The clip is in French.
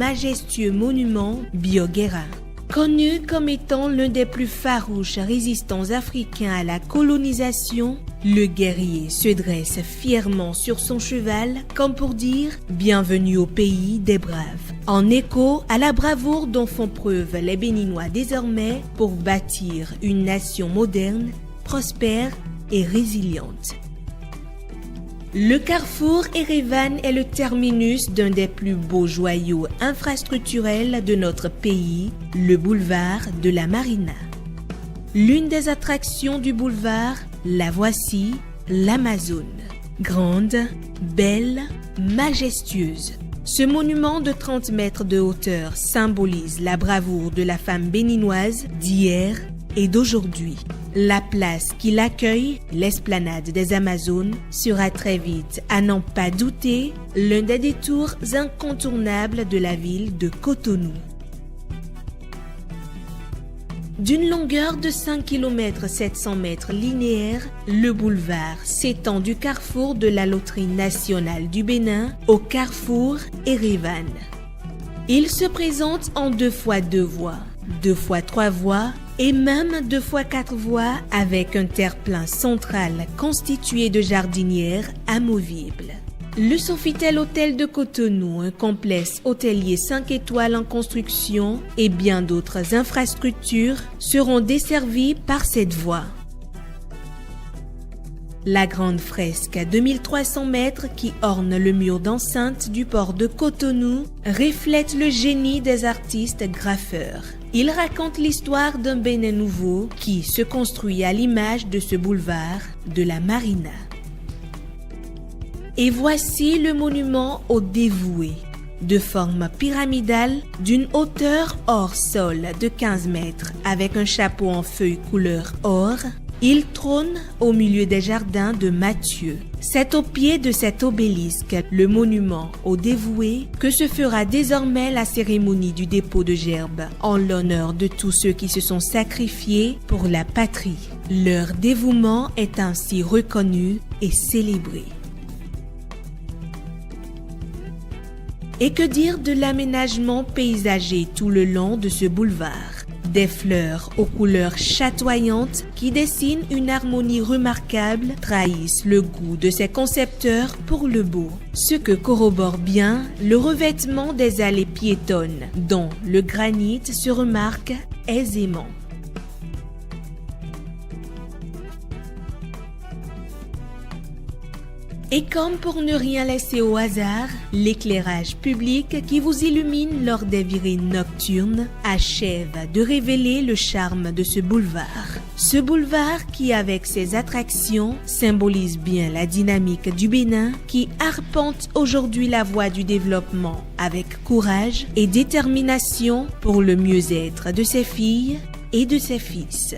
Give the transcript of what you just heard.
majestueux monument Bioguera. Connu comme étant l'un des plus farouches résistants africains à la colonisation, le guerrier se dresse fièrement sur son cheval comme pour dire « Bienvenue au pays des braves », en écho à la bravoure dont font preuve les Béninois désormais pour bâtir une nation moderne, prospère et résiliente. Le carrefour Erevan est le terminus d'un des plus beaux joyaux infrastructurels de notre pays, le boulevard de la Marina. L'une des attractions du boulevard, la voici, l'Amazone. Grande, belle, majestueuse. Ce monument de 30 mètres de hauteur symbolise la bravoure de la femme béninoise d'hier et d'aujourd'hui. La place qui l'accueille, l'esplanade des Amazones, sera très vite, à n'en pas douter, l'un des détours incontournables de la ville de Cotonou. D'une longueur de 5 km 700 mètres linéaires, le boulevard s'étend du carrefour de la loterie nationale du Bénin au carrefour Erevan. Il se présente en 2x2 voies, 2x3 voies et même 2x4 voies avec un terre-plein central constitué de jardinières amovibles. Le Sofitel Hôtel de Cotonou, un complexe hôtelier 5 étoiles en construction et bien d'autres infrastructures seront desservis par cette voie. La grande fresque à 2300 mètres qui orne le mur d'enceinte du port de Cotonou reflète le génie des artistes graffeurs. Il raconte l'histoire d'un Bénin nouveau qui se construit à l'image de ce boulevard de la Marina. Et voici le monument aux dévoués, de forme pyramidale, d'une hauteur hors sol de 15 mètres avec un chapeau en feuilles couleur or. Il trône au milieu des jardins de Mathieu. C'est au pied de cet obélisque, le monument aux dévoués, que se fera désormais la cérémonie du dépôt de gerbes en l'honneur de tous ceux qui se sont sacrifiés pour la patrie. Leur dévouement est ainsi reconnu et célébré. Et que dire de l'aménagement paysager tout le long de ce boulevard? Des fleurs aux couleurs chatoyantes qui dessinent une harmonie remarquable trahissent le goût de ses concepteurs pour le beau. Ce que corrobore bien le revêtement des allées piétonnes dont le granit se remarque aisément. Et comme pour ne rien laisser au hasard, l'éclairage public qui vous illumine lors des virées nocturnes achève de révéler le charme de ce boulevard. Ce boulevard qui, avec ses attractions, symbolise bien la dynamique du Bénin qui arpente aujourd'hui la voie du développement avec courage et détermination pour le mieux-être de ses filles et de ses fils.